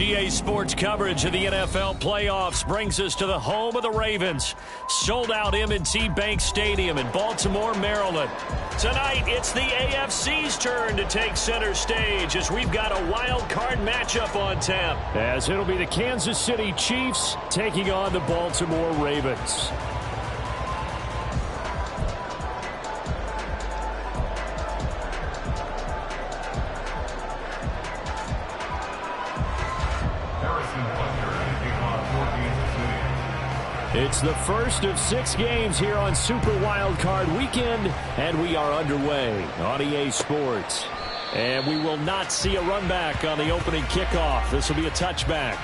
DA Sports coverage of the NFL playoffs brings us to the home of the Ravens. Sold out M&T Bank Stadium in Baltimore, Maryland. Tonight, it's the AFC's turn to take center stage as we've got a wild card matchup on tap. As it'll be the Kansas City Chiefs taking on the Baltimore Ravens. It's the first of 6 games here on Super Wildcard Weekend, and we are underway on EA Sports. And we will not see a run back on the opening kickoff. This will be a touchback.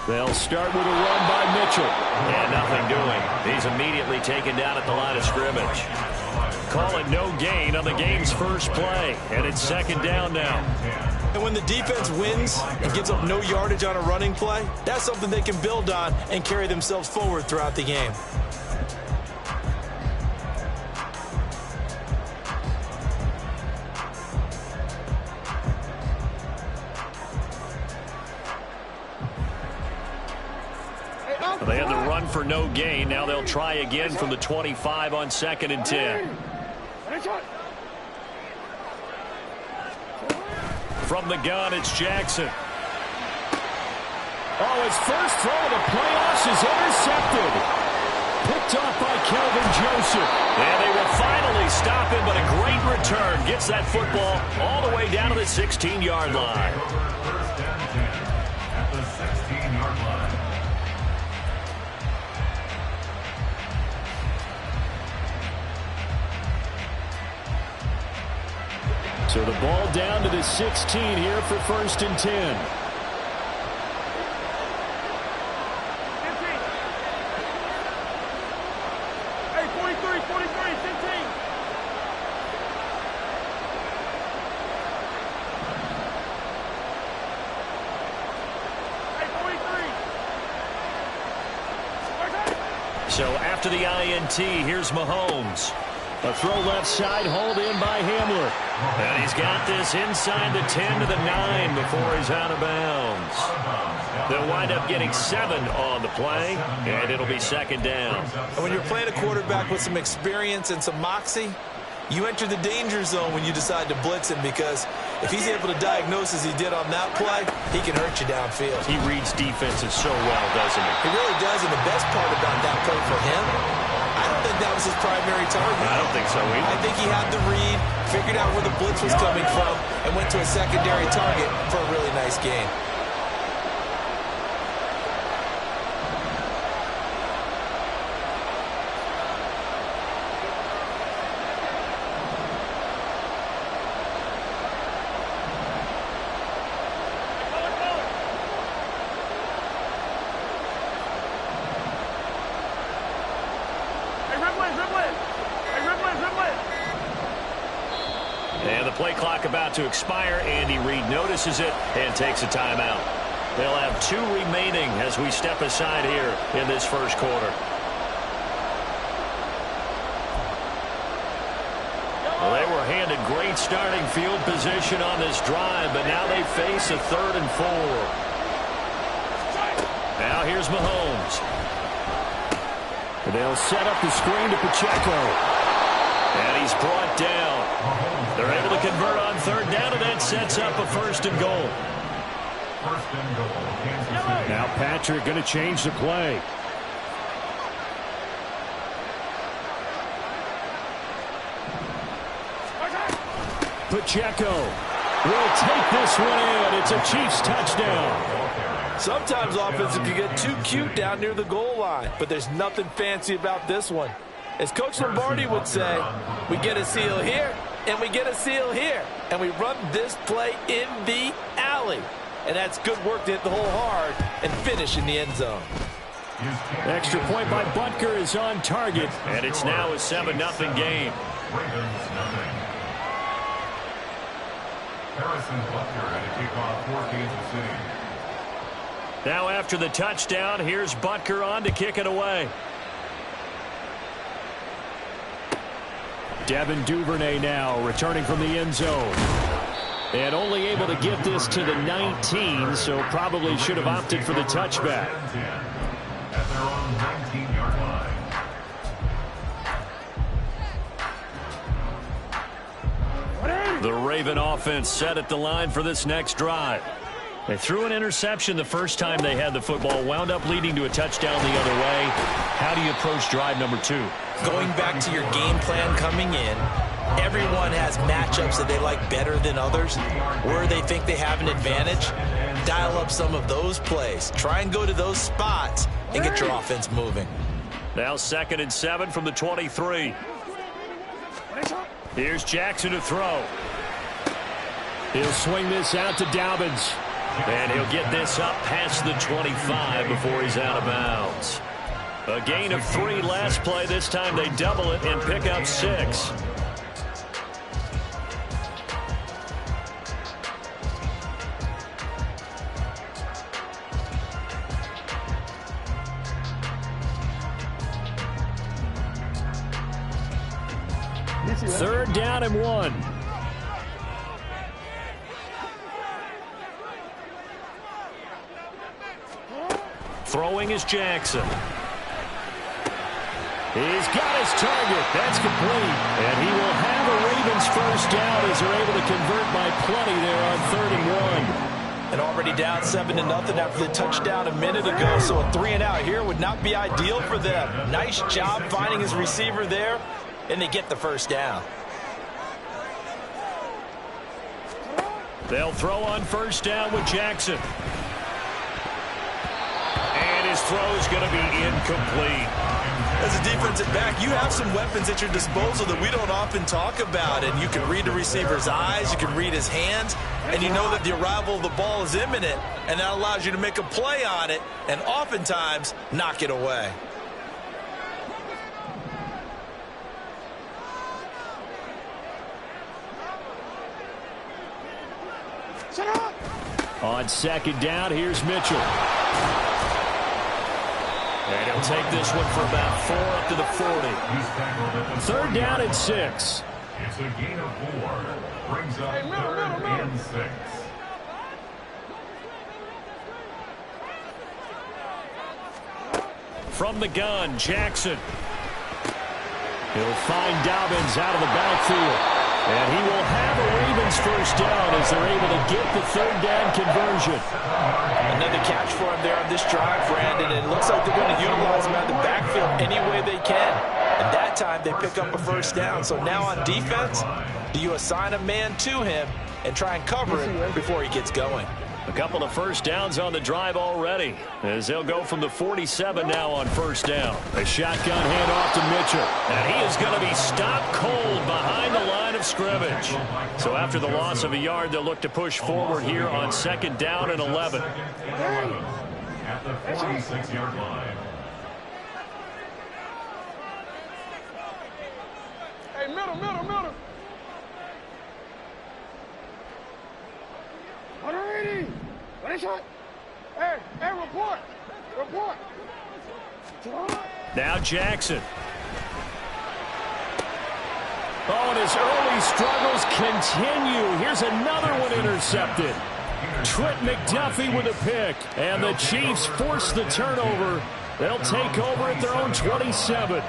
They'll start with a run by Mitchell. And nothing doing. He's immediately taken down at the line of scrimmage. Call it no gain on the game's first play. And it's second down now. And when the defense wins and gives up no yardage on a running play, that's something they can build on and carry themselves forward throughout the game. They had the run for no gain. Now they'll try again from the 25 on 2nd and 10. From the gun, it's Jackson. Oh, his first throw of the playoffs is intercepted. Picked off by Kelvin Joseph. And they will finally stop him, but a great return. Gets that football all the way down to the 16-yard line. First down and 10 at the 16-yard line. So the ball down to the 16 here for 1st and 10. Hey, 43, 15. Hey, 43. So after the INT, here's Mahomes. A throw left side, hauled in by Hamler. And he's got this inside the 10 to the 9 before he's out of bounds. They'll wind up getting 7 on the play, and it'll be second down. And when you're playing a quarterback with some experience and some moxie, you enter the danger zone when you decide to blitz him, because if he's able to diagnose as he did on that play, he can hurt you downfield. He reads defenses so well, doesn't he? He really does, and the best part about that play for him, I don't think that was his primary target. I don't think so either. I think he had the read, figured out where the blitz was coming from, and went to a secondary target for a really nice game. And the play clock about to expire. Andy Reid notices it and takes a timeout. They'll have 2 remaining as we step aside here in this first quarter. Well, they were handed great starting field position on this drive, but now they face a 3rd and 4. Now here's Mahomes. They'll set up the screen to Pacheco. And he's brought down. They're able to convert on 3rd down, and that sets up a 1st and goal. First and goal, Kansas City. Now Patrick going to change the play. Pacheco will take this one in. It's a Chiefs touchdown. Sometimes offenses can get too cute down near the goal line, but there's nothing fancy about this one. As Coach Lombardi would say, we get a seal here, and we get a seal here. And we run this play in the alley. And that's good work to hit the hole hard and finish in the end zone. Extra point by Butker is on target, and it's now a 7-0 game. Ravens nothing. Harrison Butker at a kickoff for Kansas City. Now after the touchdown, here's Butker on to kick it away. Devin Duvernay now returning from the end zone. And only able to get this to the 19, so probably should have opted for the touchback. At their own 19-yard line. The Raven offense set at the line for this next drive. They threw an interception the first time they had the football, wound up leading to a touchdown the other way. How do you approach drive number 2? Going back to your game plan coming in, everyone has matchups that they like better than others, where they think they have an advantage. Dial up some of those plays. Try and go to those spots and get your offense moving. Now 2nd and 7 from the 23. Here's Jackson to throw. He'll swing this out to Dobbins. And he'll get this up past the 25 before he's out of bounds. A gain of 3 last play. This time they double it and pick up 6. Third down and 1. Throwing is Jackson. He's got his target. That's complete. And he will have a Ravens first down as they're able to convert by plenty there on 3rd and 1. And already down 7-0 after the touchdown a minute ago. So a 3-and-out here would not be ideal for them. Nice job finding his receiver there. And they get the first down. They'll throw on first down with Jackson. And his throw is going to be incomplete. As a defensive back, you have some weapons at your disposal that we don't often talk about. And you can read the receiver's eyes, you can read his hands, and you know that the arrival of the ball is imminent. And that allows you to make a play on it and oftentimes knock it away. On 2nd down, here's Mitchell. And he'll take this one for about 4 up to the 40. 3rd down and 6. It's a gain of 4. Brings up 3rd and 6. From the gun, Jackson. He'll find Dobbins out of the backfield. And he will have a Ravens first down as they're able to get the 3rd down conversion. Another catch for him there on this drive, Brandon. And it looks like they're going to utilize him out of the backfield any way they can. And that time they pick up a first down. So now on defense, do you assign a man to him and try and cover it before he gets going? A couple of first downs on the drive already as they'll go from the 47 now on first down. A shotgun handoff to Mitchell. And he is going to be stopped cold behind the line of scrimmage. So after the loss of a yard, they'll look to push forward here on 2nd down and 11. At the 46-yard line. Hey, middle. 180. Ready, shot. Hey, report. Now Jackson. Oh, and his early struggles continue. Here's another one intercepted. Trent McDuffie with a pick. And the Chiefs force the turnover. They'll take over at their own 27.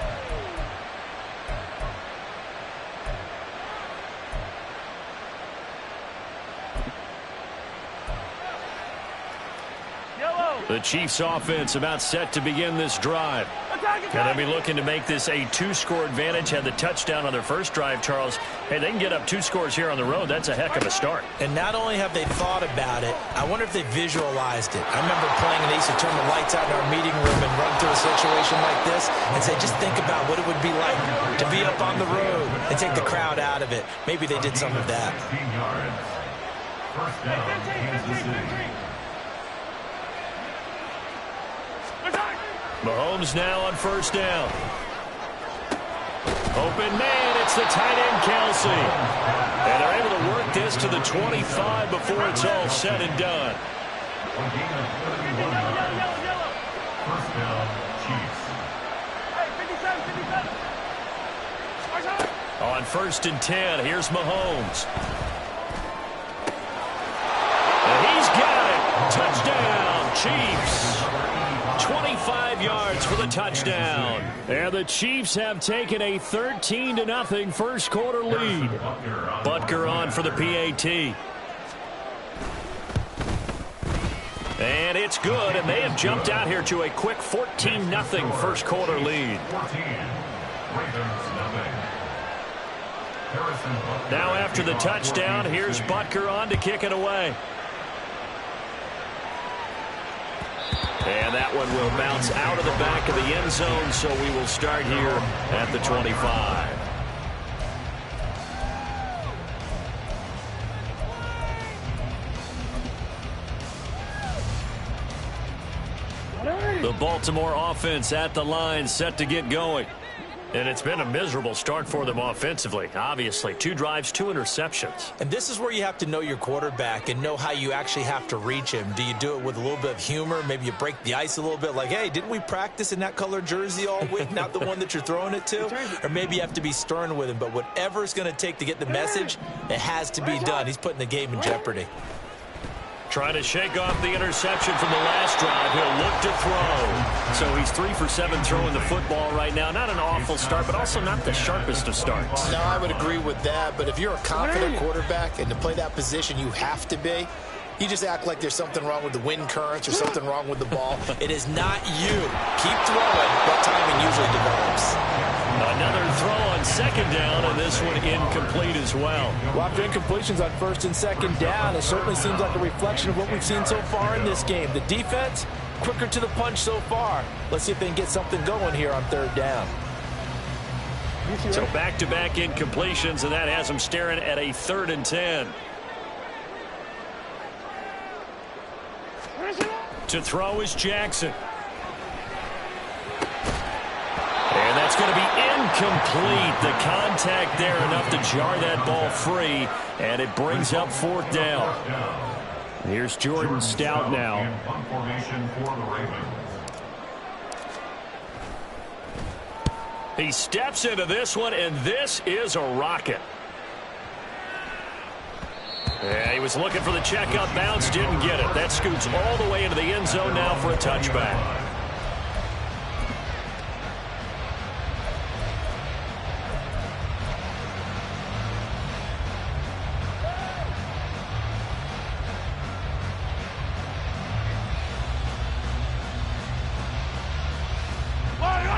The Chiefs offense about set to begin this drive. And they'll be looking to make this a 2-score advantage. Had the touchdown on their first drive, Charles. Hey, they can get up 2 scores here on the road. That's a heck of a start. And not only have they thought about it, I wonder if they visualized it. I remember playing and they used to turn the lights out in our meeting room and run through a situation like this and say, just think about what it would be like to be up on the road and take the crowd out of it. Maybe they did some of that. 15 yards. First down, Kansas City. Mahomes now on first down. Open man, it's the tight end, Kelsey. And they're able to work this to the 25 before it's all said and done. First down, Chiefs. On first and 10, here's Mahomes. And he's got it. Touchdown, Chiefs. 25 yards for the touchdown. And the Chiefs have taken a 13-0 first quarter lead. Butker on for the PAT. And it's good, and they have jumped out here to a quick 14-0 first quarter lead. 14. Ravens, nothing. Now after the touchdown, here's Butker on to kick it away. And that one will bounce out of the back of the end zone, so we will start here at the 25. The Baltimore offense at the line, set to get going. And it's been a miserable start for them offensively. Obviously, 2 drives, 2 interceptions. And this is where you have to know your quarterback and know how you actually have to reach him. Do you do it with a little bit of humor? Maybe you break the ice a little bit like, hey, didn't we practice in that color jersey all week, not the one that you're throwing it to? Or maybe you have to be stern with him. But whatever it's going to take to get the message, it has to be done. He's putting the game in jeopardy. Trying to shake off the interception from the last drive. He'll look to throw. So he's 3 for 7 throwing the football right now. Not an awful start, but also not the sharpest of starts. No, I would agree with that. But if you're a confident quarterback and to play that position, you have to be. You just act like there's something wrong with the wind currents or something wrong with the ball. It is not you. Keep throwing. That timing usually develops. Another throw on second down, and this one incomplete as well. Well, after incompletions on first and second down, it certainly seems like a reflection of what we've seen so far in this game. The defense, quicker to the punch so far. Let's see if they can get something going here on third down. So back-to-back incompletions, and that has them staring at a 3rd and 10. To throw is Jackson. And that's going to be incomplete. The contact there enough to jar that ball free, and it brings up 4th down. Here's Jordan Stout now. Formation for the Ravens. He steps into this one, and this is a rocket. Yeah, he was looking for the check-up bounce, didn't get it. That scoots all the way into the end zone now for a touchback.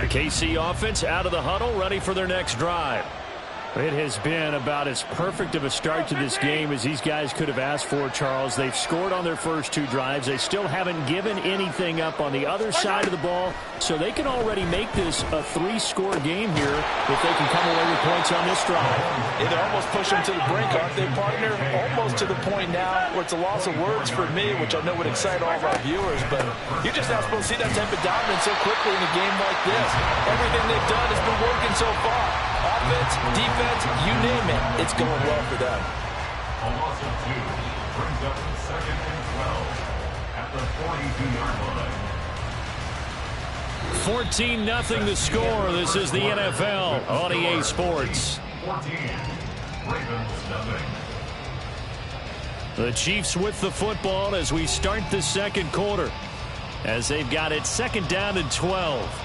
The KC offense out of the huddle, ready for their next drive. It has been about as perfect of a start to this game as these guys could have asked for, Charles. They've scored on their first 2 drives. They still haven't given anything up on the other side of the ball, so they can already make this a 3-score game here if they can come away with points on this drive. Yeah, they're almost pushing to the brink, aren't they, partner? Almost to the point now where it's a loss of words for me, which I know would excite all of our viewers, but you're just not supposed to see that type of dominance so quickly in a game like this. Everything they've done has been working so far. Offense, defense, you name it, it's going well for them. A loss of 2 brings up 2nd and 12 at the 42-yard line. 14-0 the score. This is the NFL on EA Sports. 14. Ravens, nothing. The Chiefs with the football as we start the second quarter, as they've got it 2nd down and 12.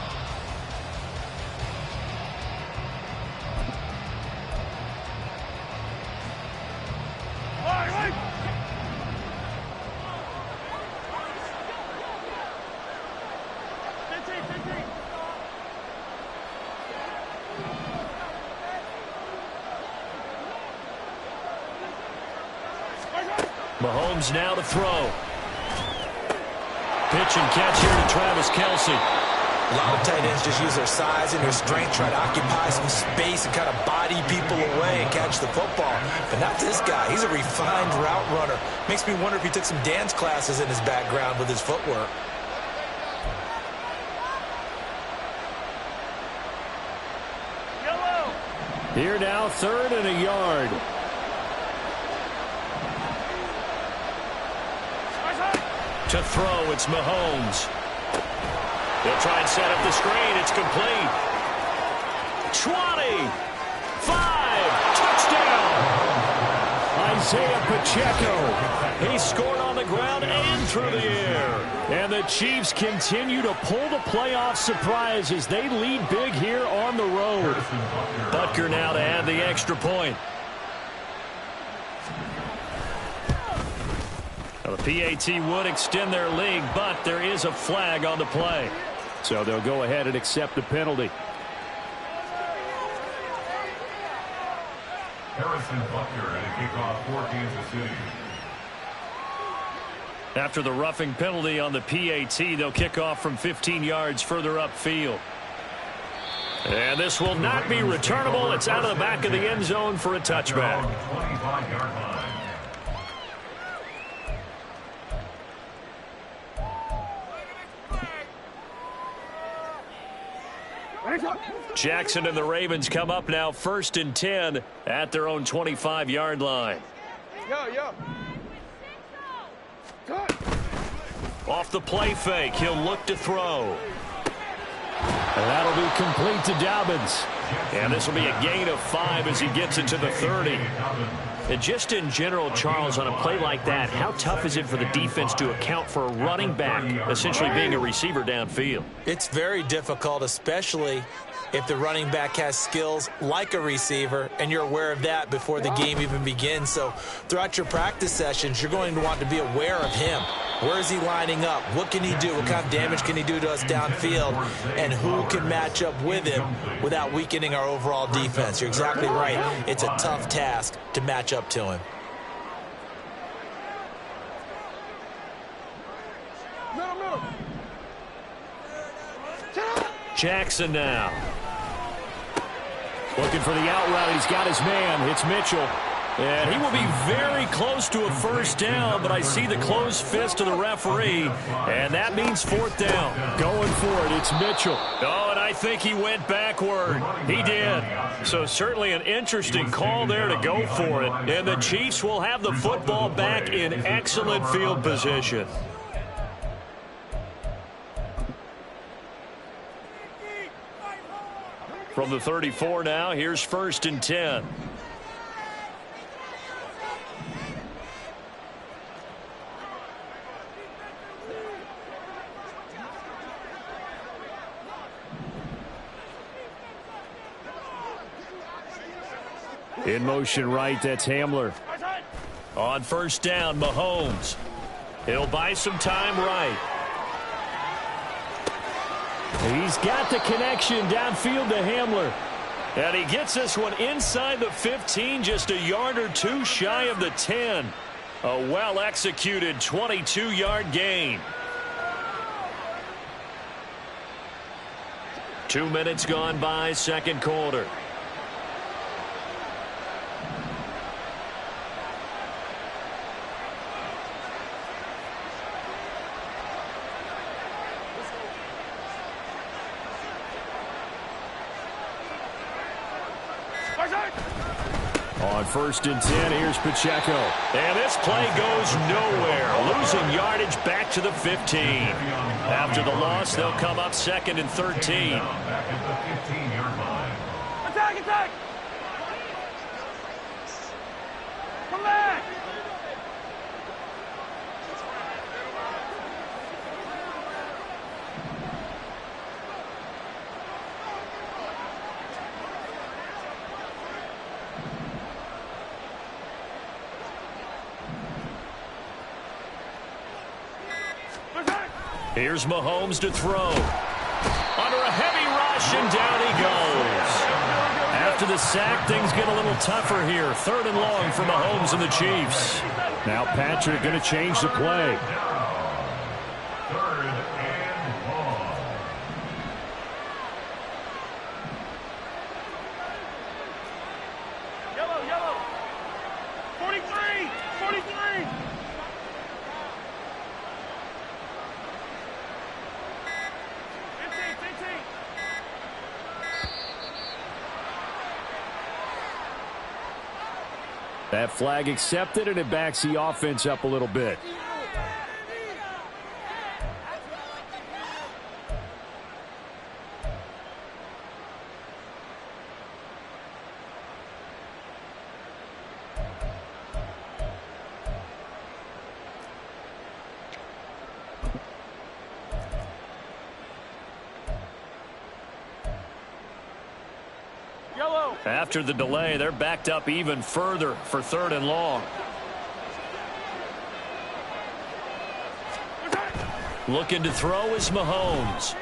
Mahomes now to throw. Pitch and catch here to Travis Kelce. A lot of tight ends just use their size and their strength, try to occupy some space and kind of body people away and catch the football. But not this guy. He's a refined route runner. Makes me wonder if he took some dance classes in his background with his footwork. Here now, 3rd and a yard. To throw, it's Mahomes. He'll try and set up the screen. It's complete. 20. 5. Touchdown. Isaiah Pacheco. He scored on the ground and through the air. And the Chiefs continue to pull the playoff surprise as they lead big here on the road. Butker now to add the extra point. Now the PAT would extend their lead, but there is a flag on the play. So they'll go ahead and accept the penalty. Harrison Butker at a kickoff for Kansas City. After the roughing penalty on the PAT, they'll kick off from 15 yards further upfield. And this will not be returnable. It's out of the back of the end zone for a touchback. 25-yard line. Jackson and the Ravens come up now 1st and 10 at their own 25-yard line. Yo. Off the play fake, he'll look to throw. And that'll be complete to Dobbins. And this will be a gain of 5 as he gets into the 30. And just in general, Charles, on a play like that, how tough is it for the defense to account for a running back essentially being a receiver downfield? It's very difficult, especially if the running back has skills like a receiver, and you're aware of that before the game even begins. So throughout your practice sessions, you're going to want to be aware of him. Where is he lining up? What can he do? What kind of damage can he do to us downfield? And who can match up with him without weakening our overall defense? You're exactly right. It's a tough task to match up to him. Middle. Jackson now. Looking for the out route. He's got his man. It's Mitchell. And he will be very close to a first down, but I see the closed fist of the referee, and that means 4th down. Going for it, it's Mitchell. Oh, and I think he went backward. He did. So certainly an interesting call there to go for it. And the Chiefs will have the football back in excellent field position. From the 34 now, here's 1st and 10. In motion right, that's Hamler. On 1st down, Mahomes. He'll buy some time right. He's got the connection downfield to Hamler. And he gets this one inside the 15, just a yard or two shy of the 10. A well-executed 22-yard gain. 2 minutes gone by, 2nd quarter. On 1st and 10, here's Pacheco. And this play goes nowhere. Losing yardage back to the 15. After the loss, they'll come up 2nd and 13. Back at the 15-yard line. Attack! Come back! Here's Mahomes to throw. Under a heavy rush, and down he goes. After the sack, things get a little tougher here. 3rd and long for Mahomes and the Chiefs. Now Patrick going to change the play. Yellow. 43. 43. That flag accepted, and it backs the offense up a little bit. After the delay, they're backed up even further for 3rd and long. Looking to throw is Mahomes.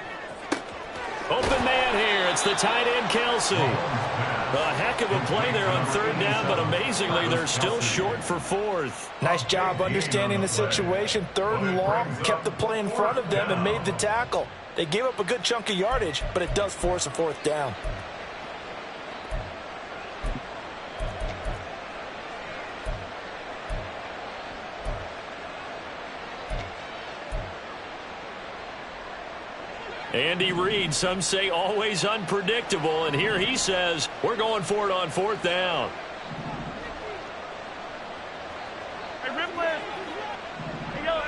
Open man here. It's the tight end, Kelce. A heck of a play there on 3rd down, but amazingly, they're still short for 4th. Nice job understanding the situation. 3rd and long, kept the play in front of them and made the tackle. They gave up a good chunk of yardage, but it does force a 4th down. Andy Reid, some say always unpredictable, and here he says we're going for it on 4th down. Hey, Ripley. Hey, go.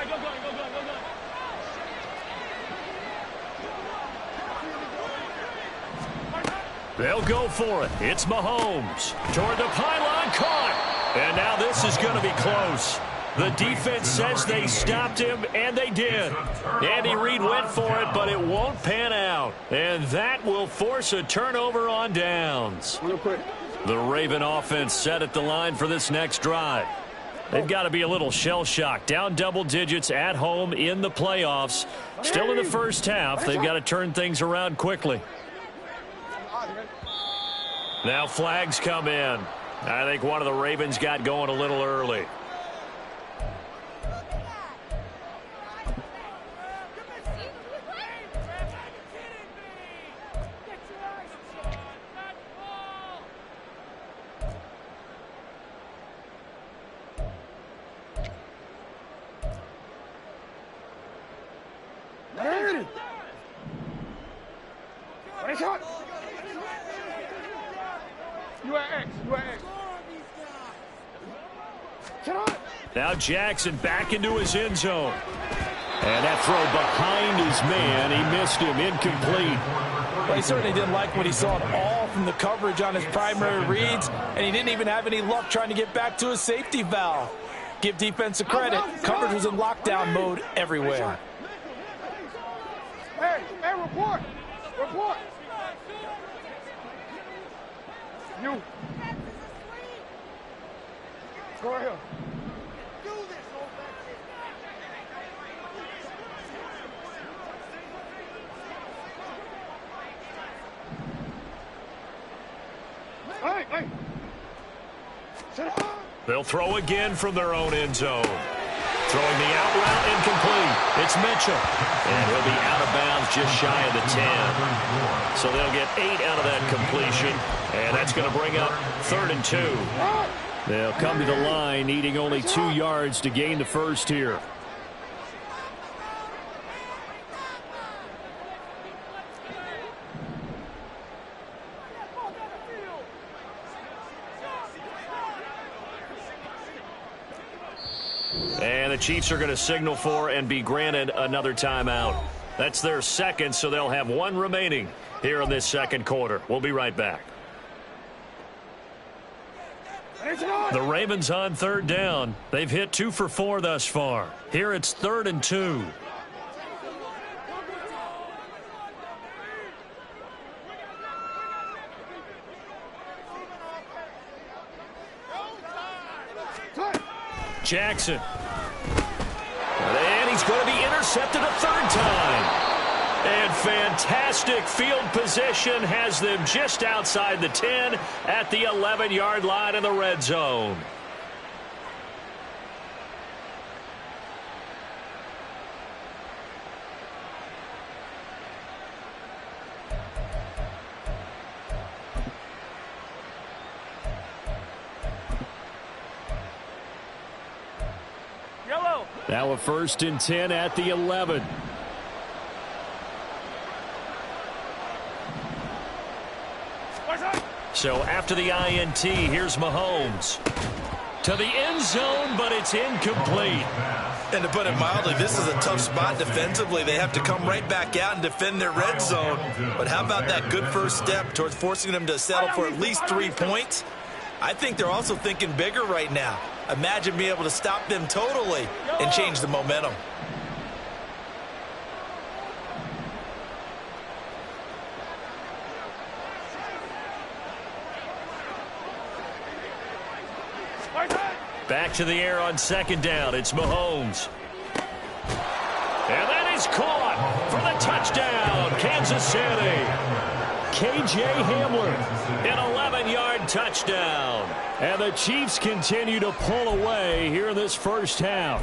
They'll go for it. It's Mahomes. Toward the pylon, caught. And now this is going to be close. The defense says they stopped him, and they did. Andy Reid went for it, but it won't pan out. And that will force a turnover on downs. Real quick. The Raven offense set at the line for this next drive. They've got to be a little shell-shocked. Down double digits at home in the playoffs. Still in the first half. They've got to turn things around quickly. Now flags come in. I think one of the Ravens got going a little early. Now Jackson back into his end zone. And that throw behind his man. He missed him. Incomplete. Well, he certainly didn't like what he saw at all from the coverage on his primary reads, and he didn't even have any luck trying to get back to his safety valve. Give defense a credit. Coverage was in lockdown mode everywhere. Hey, report. You. Go ahead. Hey. They'll throw again from their own end zone. Throwing the out route, incomplete. It's Mitchell. And he'll be out of bounds just shy of the 10. So they'll get 8 out of that completion. And that's going to bring up 3rd and 2. They'll come to the line needing only 2 yards to gain the first here. And the Chiefs are going to signal for and be granted another timeout. That's their second, so they'll have 1 remaining here in this second quarter. We'll be right back. The Ravens on 3rd down. They've hit 2 for 4 thus far. Here it's 3rd and 2. Jackson. And he's going to be intercepted a 3rd time. And fantastic field position has them just outside the 10 at the 11-yard line in the red zone. Yellow. Now a 1st and 10 at the 11. So after the INT, here's Mahomes. To the end zone, but it's incomplete. And to put it mildly, this is a tough spot defensively. They have to come right back out and defend their red zone. But how about that good first step towards forcing them to settle for at least 3 points? I think they're also thinking bigger right now. Imagine being able to stop them totally and change the momentum. Back to the air on 2nd down. It's Mahomes. And that is caught for the touchdown, Kansas City. K.J. Hamler, an 11-yard touchdown. And the Chiefs continue to pull away here in this first half.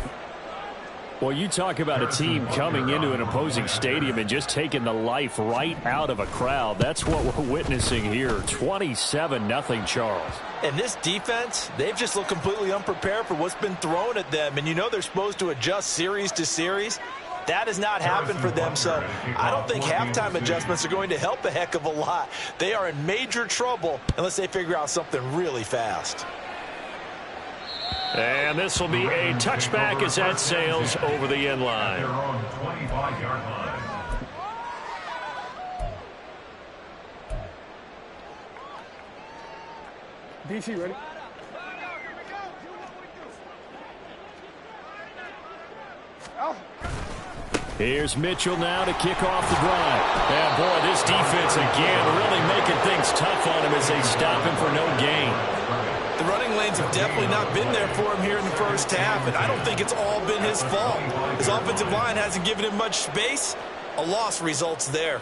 Well, you talk about a team coming into an opposing stadium and just taking the life right out of a crowd. That's what we're witnessing here. 27-0, Charles. And this defense, they've just looked completely unprepared for what's been thrown at them. And you know they're supposed to adjust series to series. That has not happened for them, so I don't think halftime adjustments are going to help a heck of a lot. They are in major trouble unless they figure out something really fast. And this will be a touchback as that sails over the end line. They're on the 25-yard line. DC, ready? Here's Mitchell now to kick off the drive. And boy, this defense again really making things tough on him as they stop him for no gain. The running lanes have definitely not been there for him here in the first half, and I don't think it's all been his fault. His offensive line hasn't given him much space. A loss results there.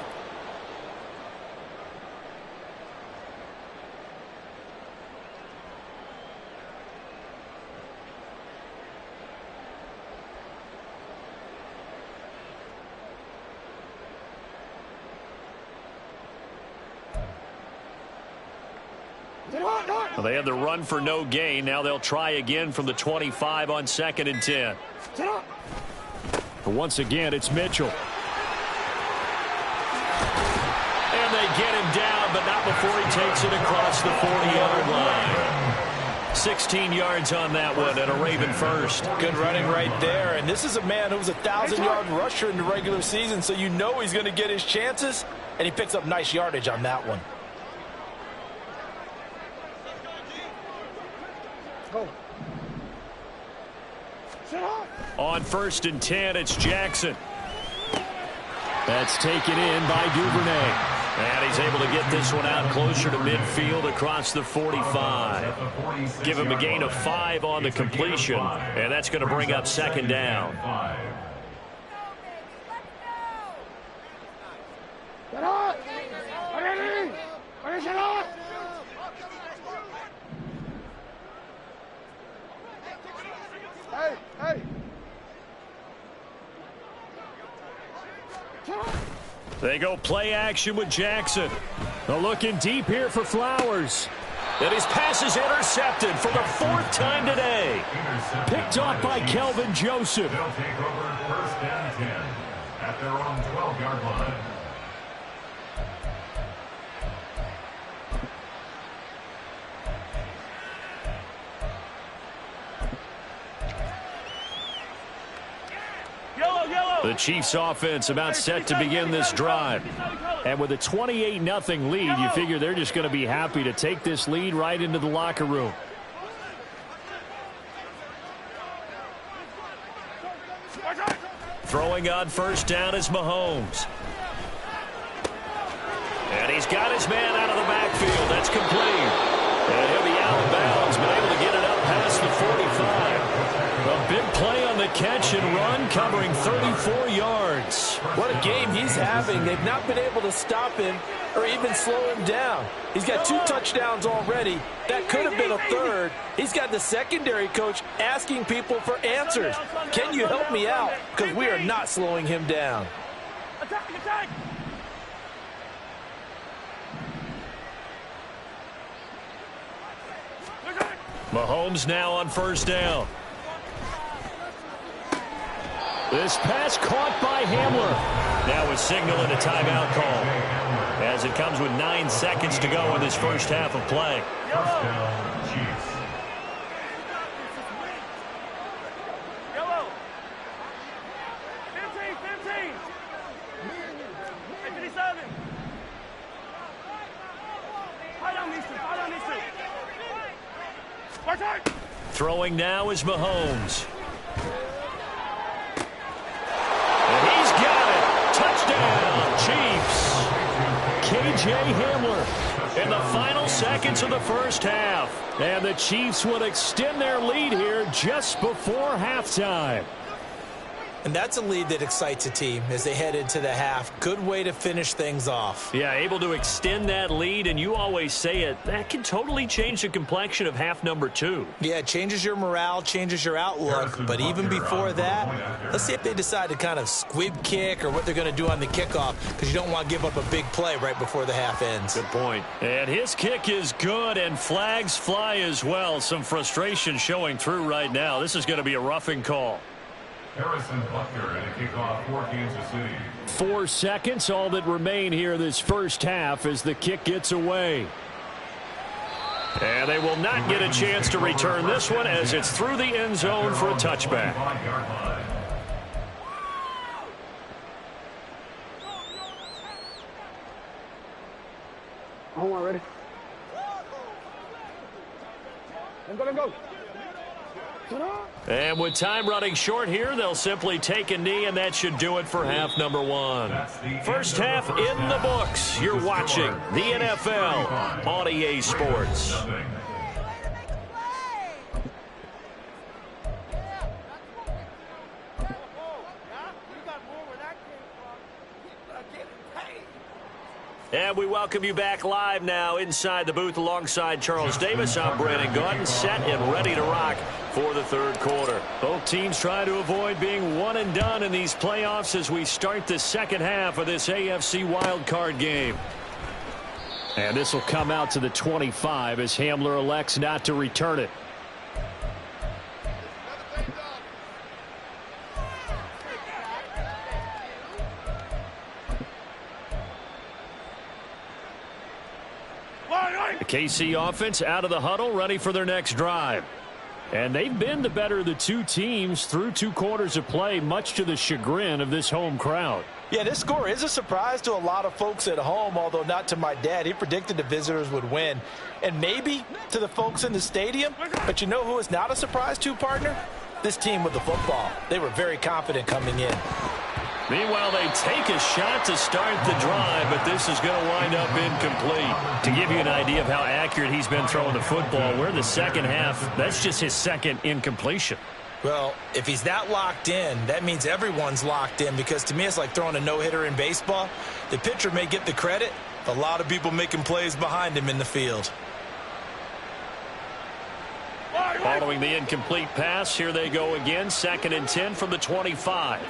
Well, they had the run for no gain. Now they'll try again from the 25 on 2nd and 10. But once again, it's Mitchell. And they get him down, but not before he takes it across the 40-yard line. 16 yards on that one and a Raven first. Good running right there. And this is a man who was a 1,000-yard rusher in the regular season, so you know he's going to get his chances, and he picks up nice yardage on that one. On 1st and 10, it's Jackson. That's taken in by Duvernay. And he's able to get this one out closer to midfield across the 45. Give him a gain of 5 on the completion, and that's going to bring up 2nd down. Hey. They go play action with Jackson. They're looking deep here for Flowers. And his pass is intercepted for the 4th time today. Picked off by Kelvin Joseph. They'll take over 1st and 10 at their own 12-yard line. The Chiefs offense about set to begin this drive. And with a 28-0 lead, you figure they're just going to be happy to take this lead right into the locker room. Throwing on 1st down is Mahomes. And he's got his man out of the backfield. That's complete. And he'll be out of bounds, but able to get it up past the 45. The big play on the catch and run, covering 34 yards. What a game he's having. They've not been able to stop him or even slow him down. He's got 2 touchdowns already. That could have been a third. He's got the secondary coach asking people for answers. Can you help me out? Because we are not slowing him down. Attack, attack! Mahomes now on first down. This pass caught by Hamler. Now a signal and a timeout call, as it comes with 9 seconds to go in this first half of play. First down, Chiefs. Yellow. 15, 15. 57. Fight on these two, fight on these two. Watch out. Throwing now is Mahomes. And he's got it. Touchdown, Chiefs. KJ Hamler in the final seconds of the first half. And the Chiefs will extend their lead here just before halftime. And that's a lead that excites a team as they head into the half. Good way to finish things off. Yeah, able to extend that lead, and you always say it, that can totally change the complexion of half number 2. Yeah, it changes your morale, changes your outlook. But even before that, let's see if they decide to kind of squib kick or what they're going to do on the kickoff, because you don't want to give up a big play right before the half ends. Good point. And his kick is good, and flags fly as well. Some frustration showing through right now. This is going to be a roughing call. Harrison Butker and a kickoff for Kansas City. 4 seconds, all that remain here this first half as the kick gets away. And they will not get a chance to return this one as it's through the end zone for a touchback. Hold on, ready? Let go. And with time running short here, they'll simply take a knee, and that should do it for half number 1. First half in the books. You're watching the NFL on EA Sports. And we welcome you back live now inside the booth alongside Charles Davis. I'm Brandon Gaudin, set and ready to rock for the third quarter. Both teams trying to avoid being one and done in these playoffs as we start the second half of this AFC wildcard game. And this will come out to the 25 as Hamler elects not to return it. The KC offense out of the huddle, ready for their next drive. And they've been the better of the two teams through 2 quarters of play, much to the chagrin of this home crowd. Yeah, this score is a surprise to a lot of folks at home, although not to my dad. He predicted the visitors would win. And maybe to the folks in the stadium. But you know who is not a surprise to, partner? This team with the football. They were very confident coming in. Meanwhile, they take a shot to start the drive, but this is going to wind up incomplete. To give you an idea of how accurate he's been throwing the football, we're in the second half. That's just his second incompletion. Well, if he's that locked in, that means everyone's locked in, because to me it's like throwing a no-hitter in baseball. The pitcher may get the credit, but a lot of people making plays behind him in the field. Following the incomplete pass, here they go again, 2nd and 10 from the 25.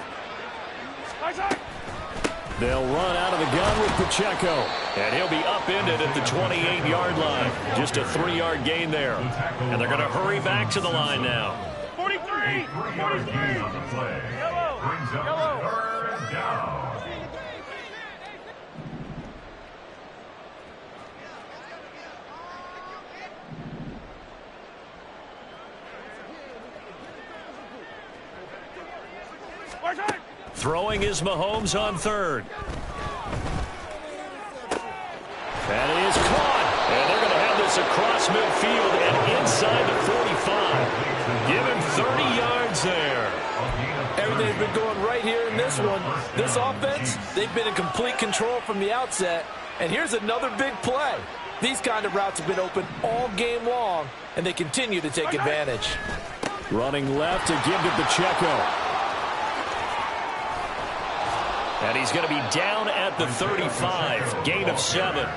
They'll run out of the gun with Pacheco, and he'll be upended at the 28-yard line. Just a 3-yard gain there. And they're going to hurry back to the line now. 43! 3-yard gain on the play. Brings up 3rd down. Throwing is Mahomes on 3rd. And it is caught. And they're going to have this across midfield and inside the 45. Give him 30 yards there. Everything's been going right here in this one. This offense, they've been in complete control from the outset. And here's another big play. These kind of routes have been open all game long, and they continue to take advantage. Running left to give to Pacheco. And he's going to be down at the 35. Gain of 7.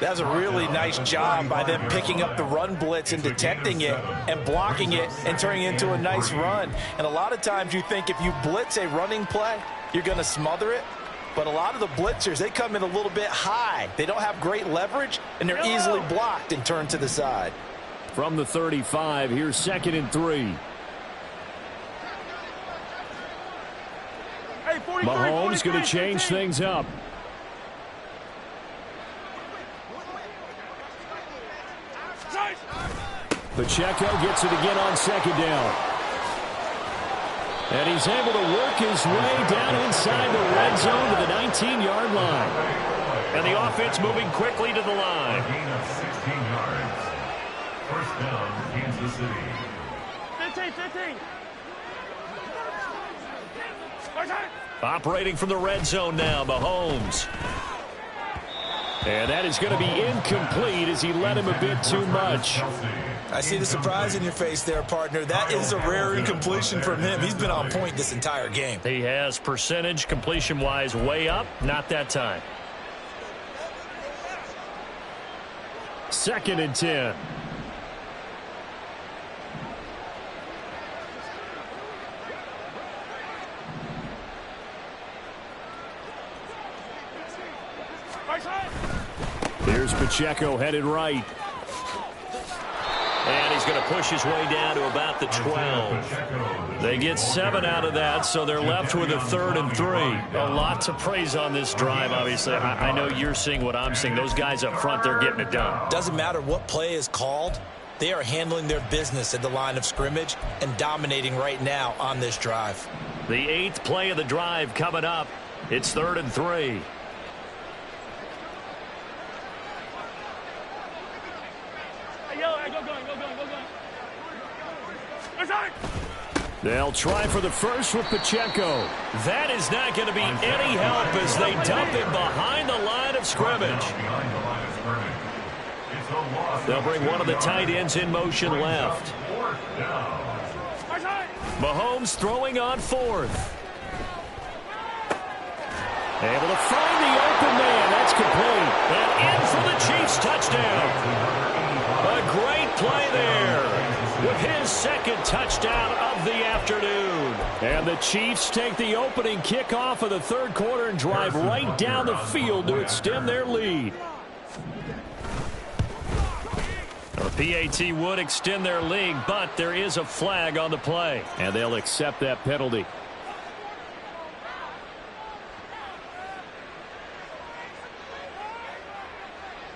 That's a really nice job by them picking up the run blitz and detecting it and blocking it and turning it into a nice run. And a lot of times you think if you blitz a running play, you're going to smother it. But a lot of the blitzers, they come in a little bit high. They don't have great leverage, and they're easily blocked and turned to the side. From the 35, here's 2nd and 3. Hey, 43, Mahomes going to change 15. things up. Pacheco gets it again on 2nd down. And he's able to work his way down inside the red zone to the 19-yard line. And the offense moving quickly to the line. Gain of 16 yards. First down, Kansas City. 15. Operating from the red zone now, Mahomes. And that is going to be incomplete as he led him a bit too much. I see the surprise in your face there, partner. That is a rare incompletion from him. He's been on point this entire game. He has percentage completion-wise way up. Not that time. 2nd and 10. Here's Pacheco headed right. And he's going to push his way down to about the 12. They get 7 out of that, so they're left with a 3rd and 3. A lot to praise on this drive, obviously. I know you're seeing what I'm seeing. Those guys up front, they're getting it done. Doesn't matter what play is called. They are handling their business at the line of scrimmage and dominating right now on this drive. The 8th play of the drive coming up. It's 3rd and 3. They'll try for the first with Pacheco. That is not going to be any help as they dump him behind the line of scrimmage. They'll bring one of the tight ends in motion left. Mahomes throwing on 4th. Able to find the open man. That's complete. And in for the Chiefs touchdown. A great play there with his 2nd touchdown of the afternoon. And the Chiefs take the opening kickoff of the 3rd quarter and drive right down the field to extend their lead. The PAT would extend their lead, but there is a flag on the play. And they'll accept that penalty.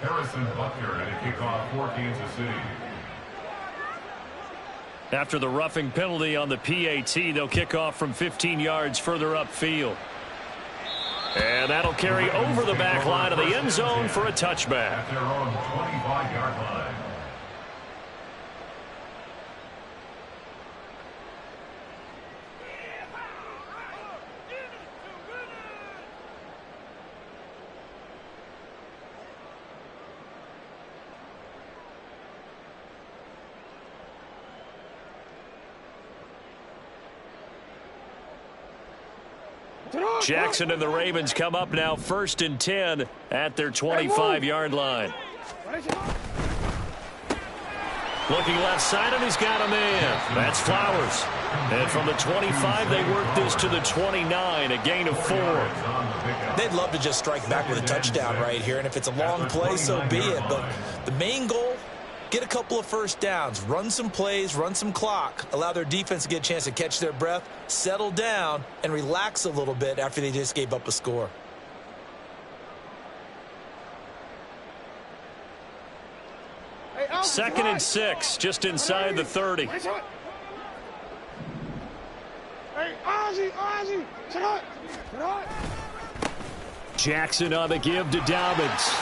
Harrison Butker at a kickoff for Kansas City. After the roughing penalty on the PAT, they'll kick off from 15 yards further upfield. And that'll carry over the back line of the end zone for a touchback. At their own 25-yard line. Jackson and the Ravens come up now 1st and 10 at their 25-yard line. Looking left side, and he's got a man. That's Flowers. And from the 25, they work this to the 29, a gain of 4. They'd love to just strike back with a touchdown right here, and if it's a long play, so be it. But the main goal, get a couple of first downs, run some plays, run some clock, allow their defense to get a chance to catch their breath, settle down, and relax a little bit after they just gave up a score. Hey, 2nd and 6, just inside the 30. Hey, Ozzie, check out. Jackson on the give to Dobbins.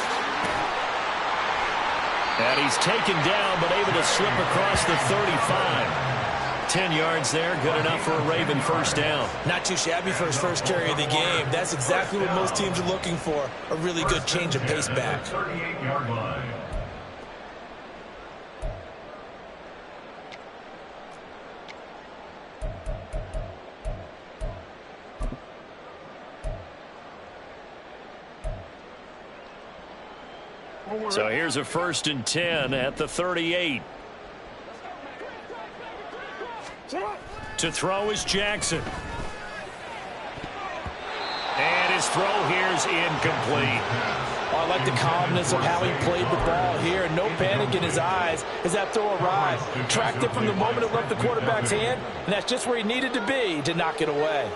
And he's taken down, but able to slip across the 35. 10 yards there, good enough for a Raven first down. Not too shabby for his first carry of the game. That's exactly what most teams are looking for, a really good change of pace back. 38-yard line. So here's a 1st and 10 at the 38. To throw is Jackson. And his throw here is incomplete. I like the calmness of how he played the ball here. No panic in his eyes as that throw arrived. Tracked it from the moment it left the quarterback's hand, and that's just where he needed to be to knock it away.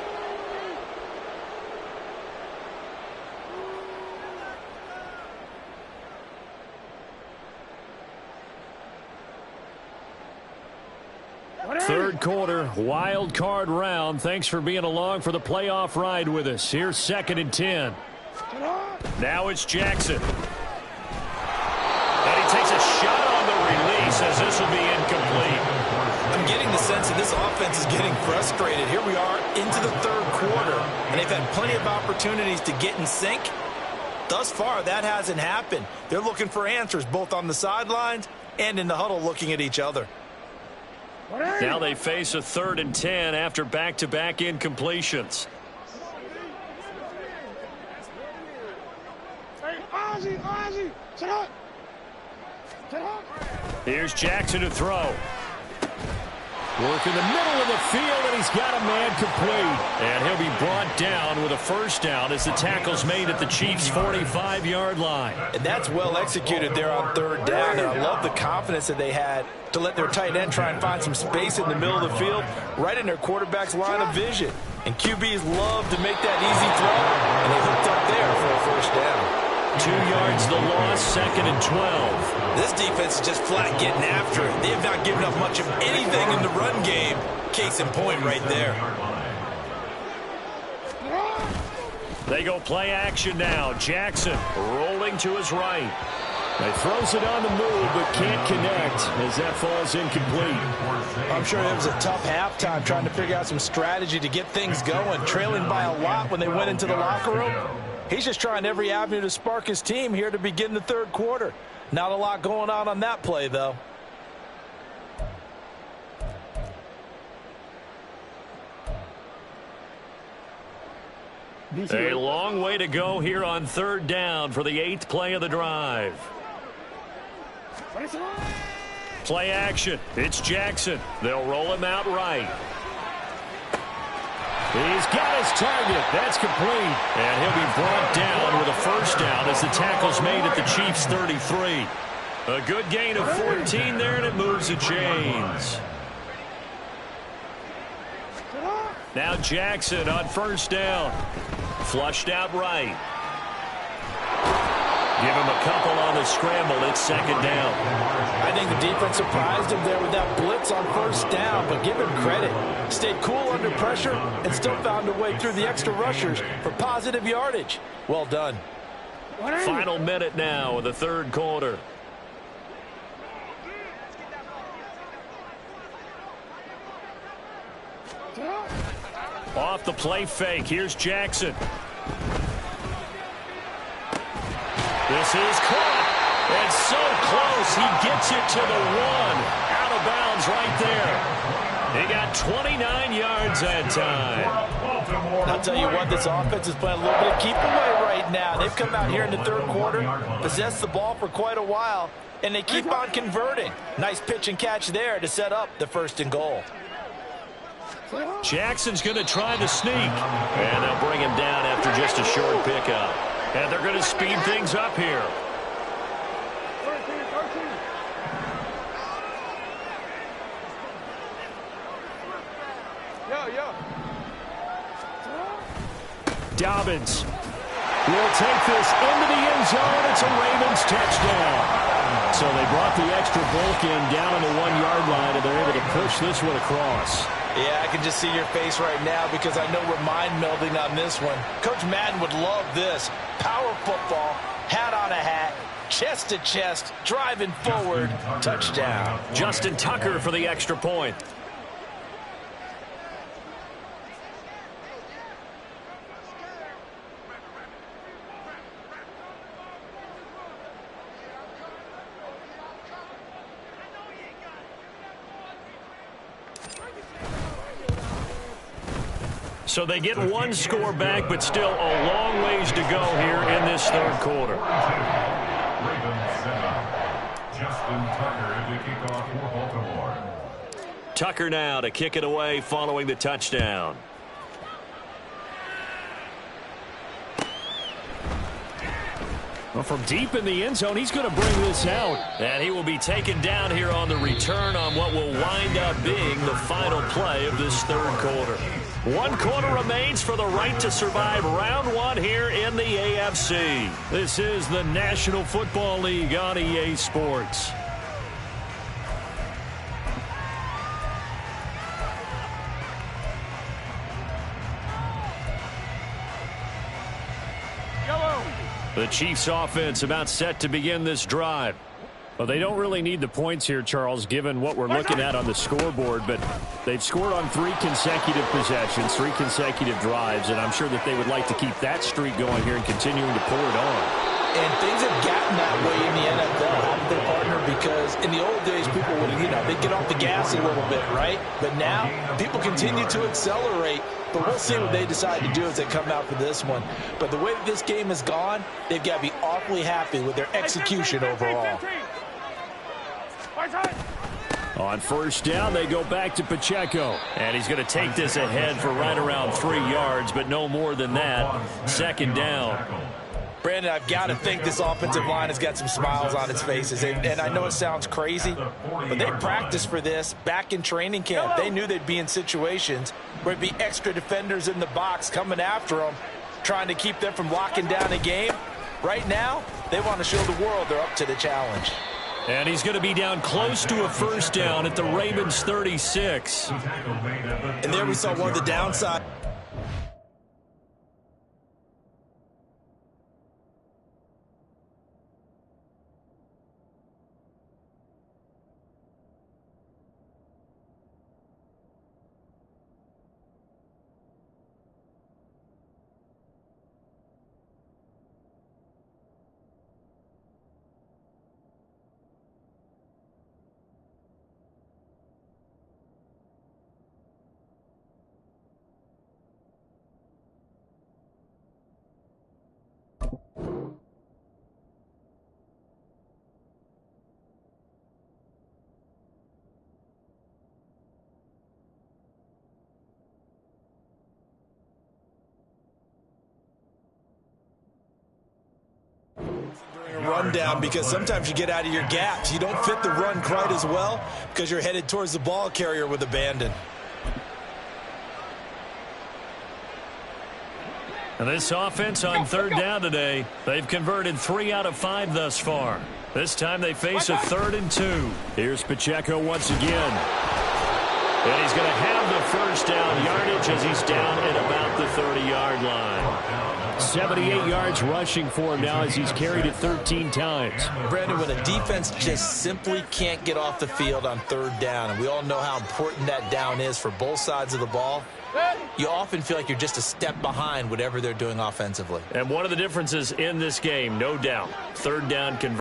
Third quarter, wild card round. Thanks for being along for the playoff ride with us. Here's 2nd and 10. Now it's Jackson. And he takes a shot on the release as this will be incomplete. I'm getting the sense that this offense is getting frustrated. Here we are into the third quarter, and they've had plenty of opportunities to get in sync. Thus far, that hasn't happened. They're looking for answers both on the sidelines and in the huddle looking at each other. Now they face a 3rd and 10 after back-to-back incompletions. Here's Jackson to throw. Work in the middle of the field, and he's got a man complete. And he'll be brought down with a 1st down as the tackle's made at the Chiefs' 45-yard line. And that's well executed there on 3rd down, and I love the confidence that they had to let their tight end try and find some space in the middle of the field, right in their quarterback's line of vision. And QBs love to make that easy throw, and they hooked up there for a 1st down. 2 yards the loss, 2nd and 12. This defense is just flat getting after it. They have not given up much of anything in the run game. Case in point right there. They go play action now. Jackson rolling to his right. He throws it on the move but can't connect as that falls incomplete. I'm sure it was a tough halftime trying to figure out some strategy to get things going. Trailing by a lot when they went into the locker room. He's just trying every avenue to spark his team here to begin the third quarter. Not a lot going on that play, though. A long way to go here on 3rd down for the 8th play of the drive. Play action. It's Jackson. They'll roll him out right. He's got his target. That's complete. And he'll be brought down with a 1st down as the tackle's made at the Chiefs' 33. A good gain of 14 there, and it moves the chains. Now Jackson on 1st down. Flushed out right. Give him a couple on the scramble. It's 2nd down. I think the defense surprised him there with that blitz on 1st down, but give him credit. Stayed cool under pressure and still found a way through the extra rushers for positive yardage. Well done. Final minute now of the 3rd quarter. Off the play fake. Here's Jackson. This is caught. And so close. He gets it to the 1. Out of bounds right there. He got 29 yards that time. I'll tell you what, this offense is playing a little bit of keep away right now. They've come out here in the 3rd quarter, possessed the ball for quite a while, and they keep on converting. Nice pitch and catch there to set up the 1st and goal. Jackson's going to try the sneak. And they'll bring him down after just a short pickup. And they're going to speed things up here. Dobbins will take this into the end zone. It's a Ravens touchdown. So they brought the extra bulk in down on the 1-yard line, and they're able to push this one across. Yeah, I can just see your face right now because I know we're mind melding on this one. Coach Madden would love this. Power football, hat on a hat, chest to chest, driving forward, touchdown. Justin Tucker for the extra point. So they get one score back, but still a long ways to go here in this third quarter. Tucker now to kick it away following the touchdown. Well, from deep in the end zone, he's going to bring this out. And he will be taken down here on the return on what will wind up being the final play of this third quarter. 1 quarter remains for the right to survive round 1 here in the AFC. This is the National Football League on EA Sports. The Chiefs offense about set to begin this drive. Well, they don't really need the points here, Charles, given what we're looking at on the scoreboard, but they've scored on 3 consecutive possessions, 3 consecutive drives, and I'm sure that they would like to keep that streak going here and continuing to pour it on. And things have gotten that way in the NFL, haven't they, partner? Because in the old days, people would, they'd get off the gas a little bit, right? But now, people continue to accelerate. But we'll see what they decide to do as they come out for this one. But the way that this game has gone, they've got to be awfully happy with their execution overall. On first down, they go back to Pacheco. And he's going to take this ahead for right around 3 yards, but no more than that. Second down. Brandon, I've got to think this offensive line has got some smiles on its faces. And I know it sounds crazy, but they practiced for this back in training camp. They knew they'd be in situations where there'd be extra defenders in the box coming after them, trying to keep them from locking down a game. Right now, they want to show the world they're up to the challenge. And he's going to be down close to a first down at the Ravens 36. And there we saw one of the downside. Rundown, because sometimes you get out of your gaps. You don't fit the run quite as well because you're headed towards the ball carrier with abandon. And this offense on third down today, they've converted 3 out of 5 thus far. This time they face a 3rd and 2. Here's Pacheco once again. And he's going to have the first down yardage as he's down at about the 30-yard line. 78 yards rushing for him now as he's carried it 13 times. Brandon, when a defense just simply can't get off the field on third down, and we all know how important that down is for both sides of the ball, you often feel like you're just a step behind whatever they're doing offensively. And one of the differences in this game, no doubt, third down conversion.